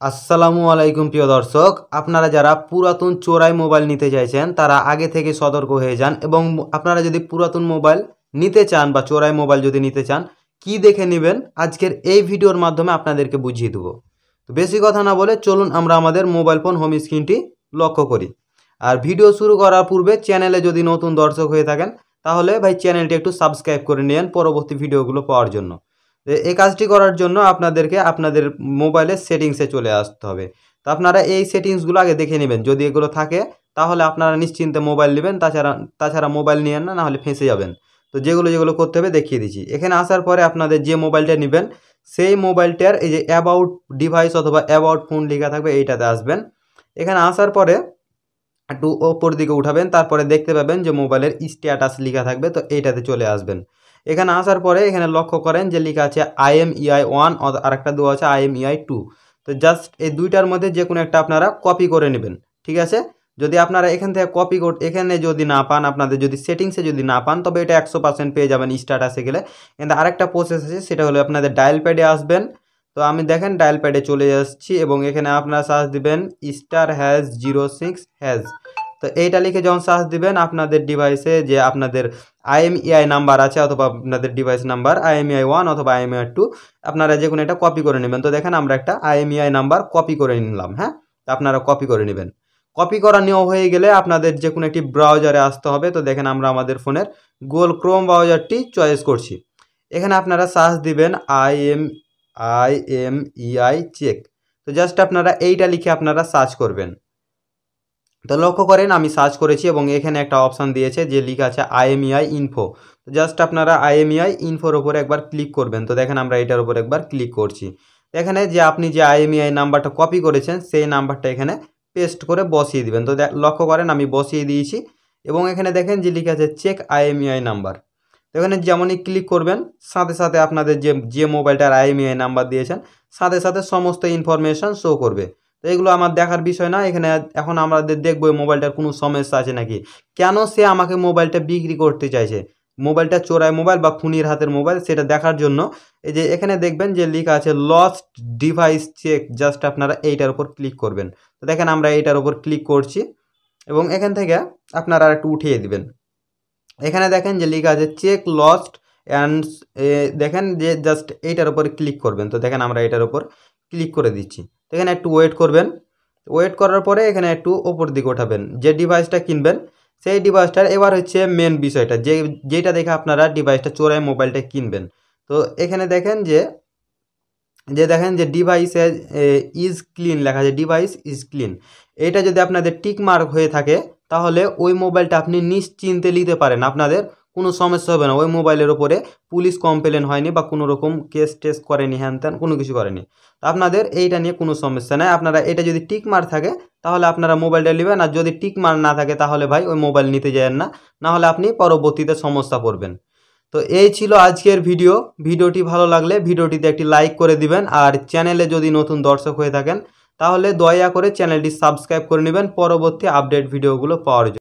আসসালামু আলাইকুম প্রিয় দর্শক, আপনারা যারা পুরাতন চোরাই মোবাইল নিতে চাইছেন তারা আগে থেকে সতর্ক হয়ে যান। এবং আপনারা যদি পুরাতন মোবাইল নিতে চান বা চোরাই মোবাইল যদি নিতে চান, কি দেখে নেবেন আজকের এই ভিডিওর মাধ্যমে আপনাদেরকে বুঝিয়ে দেবো। তো বেশি কথা না বলে চলুন আমরা আমাদের মোবাইল ফোন হোম স্ক্রিনটি লক্ষ্য করি। আর ভিডিও শুরু করার পূর্বে চ্যানেলে যদি নতুন দর্শক হয়ে থাকেন তাহলে ভাই চ্যানেলটি একটু সাবস্ক্রাইব করে নিন পরবর্তী ভিডিওগুলো পাওয়ার জন্য। এই কাজটি করার জন্য আপনাদেরকে আপনাদের মোবাইলের সেটিংসে চলে আসতে হবে। তো আপনারা এই সেটিংসগুলো আগে দেখে নেবেন, যদি এগুলো থাকে তাহলে আপনারা নিশ্চিন্তে মোবাইল নেবেন, তাছাড়া মোবাইল নিয়েন না, নাহলে ফেঁসে যাবেন। তো যেগুলো করতে হবে দেখিয়ে দিচ্ছি। এখানে আসার পরে আপনাদের যে মোবাইলটা নেবেন সেই মোবাইলটার এই যে অ্যাবাউট ডিভাইস অথবা অ্যাবাউট ফোন লেখা থাকবে এইটাতে আসবেন। এখানে আসার পরে একটু ওপর দিকে উঠাবেন, তারপরে দেখতে পাবেন যে মোবাইলের স্ট্যাটাস লেখা থাকবে, তো এইটাতে চলে আসবেন। এখানে আসার পরে এখানে লক্ষ্য করেন যে লেখা আছে IMEI 1 আর একটা দেওয়া আছে IMEI 2। তো জাস্ট এই দুইটার মধ্যে যে কোনো একটা আপনারা কপি করে নেবেন, ঠিক আছে। যদি আপনারা এখান থেকে এখানে যদি না পান, আপনাদের যদি সেটিংসে যদি না পান, তবে এটা 100% পেয়ে যাবেন স্ট্যাটাসে গেলে। কিন্তু আরেকটা প্রসেস আছে, সেটা হলো আপনাদের ডায়াল প্যাডে আসবেন। তো আমি দেখেন ডায়াল প্যাডে চলে যাচ্ছি এবং এখানে আপনারা সার্চ দিবেন *#06#। তো এইটা লিখে যখন সার্চ দিবেন আপনাদের ডিভাইসে যে আপনাদের IMEI নাম্বার আছে অথবা আপনাদের ডিভাইস নাম্বার IMEI 1 অথবা IMEI 2, আপনারা যে কোনো একটা কপি করে নেবেন। তো দেখেন আমরা একটা IMEI নাম্বার কপি করে নিলাম। হ্যাঁ, আপনারা কপি করে নেবেন। কপি করা নেওয়া হয়ে গেলে আপনাদের যে কোনো একটি ব্রাউজারে আসতে হবে। তো দেখেন আমরা আমাদের ফোনের গুগল ক্রোম ব্রাউজারটি চয়েস করছি। এখানে আপনারা সার্চ দিবেন IMEI চেক। তো জাস্ট আপনারা এইটা লিখে আপনারা সার্চ করবেন। তো লক্ষ্য করেন আমি সার্চ করেছি এবং এখানে একটা অপশান দিয়েছে যে লেখা আছে IMEI ইনফো। তো জাস্ট আপনারা IMEI ইনফোর ওপরে একবার ক্লিক করবেন। তো দেখেন আমরা এটার উপর একবার ক্লিক করছি। এখানে যে আপনি যে IMEI নাম্বারটা কপি করেছেন সেই নাম্বারটা এখানে পেস্ট করে বসিয়ে দিবেন। তো লক্ষ্য করেন আমি বসিয়ে দিয়েছি এবং এখানে দেখেন যে লেখা আছে চেক IMEI নাম্বার। তো এখানে যেমনই ক্লিক করবেন সাথে সাথে আপনাদের যে মোবাইলটার IMEI নাম্বার দিয়েছেন সাথে সাথে সমস্ত ইনফরমেশান শো করবে। তো এগুলো আমার দেখার বিষয় না। এখানে এখন আমাদের দেখবো এই মোবাইলটার কোনো সমস্যা আছে নাকি, কেন সে আমাকে মোবাইলটা বিক্রি করতে চাইছে, মোবাইলটা চোরাই মোবাইল বা খুনির হাতের মোবাইল, সেটা দেখার জন্য এই যে এখানে দেখবেন যে লেখা আছে লস্ট ডিভাইস চেক। জাস্ট আপনারা এইটার উপর ক্লিক করবেন। তো দেখেন আমরা এইটার উপর ক্লিক করছি এবং এখান থেকে আপনারা একটু উঠিয়ে দিবেন। এখানে দেখেন যে লেখা আছে চেক লস্ট অ্যান্ড, দেখেন যে জাস্ট এইটার উপর ক্লিক করবেন। তো দেখেন আমরা এটার উপর ক্লিক করে দিচ্ছি। তো এখানে একটু ওয়েট করবেন। ওয়েট করার পরে এখানে একটু ওপর দিকে ওঠাবেন। যে ডিভাইসটা কিনবেন সেই ডিভাইসটার এবার হচ্ছে মেন বিষয়টা, যেটা দেখে আপনারা ডিভাইসটা চোরাই মোবাইলটা কিনবেন। তো এখানে দেখেন যে ডিভাইস ইজ ক্লিন লেখা আছে, ডিভাইস ইজ ক্লিন। এটা যদি আপনাদের টিক মার্ক হয়ে থাকে তাহলে ওই মোবাইলটা আপনি নিশ্চিন্তে নিতে পারেন, আপনাদের কোনো সমস্যা হবে না। ওই মোবাইলের ওপরে পুলিশ কমপ্লেন হয়নি বা কোনো রকম কেস টেস করেনি, হ্যান ত্যান কোনো কিছু করেনি। আপনাদের এইটা নিয়ে কোনো সমস্যা নেই। আপনারা এটা যদি টিক মার থাকে তাহলে আপনারা মোবাইলটা নেবেন, আর যদি টিক মার না থাকে তাহলে ভাই ওই মোবাইল নিতে যাবেন না, নাহলে আপনি পরবর্তীতে সমস্যা পড়বেন। তো এই ছিল আজকের ভিডিওটি ভালো লাগলে ভিডিওটিতে একটি লাইক করে দিবেন। আর চ্যানেলে যদি নতুন দর্শক হয়ে থাকেন তাহলে দয়া করে চ্যানেলটি সাবস্ক্রাইব করে নেবেন পরবর্তী আপডেট ভিডিওগুলো পাওয়ার জন্য।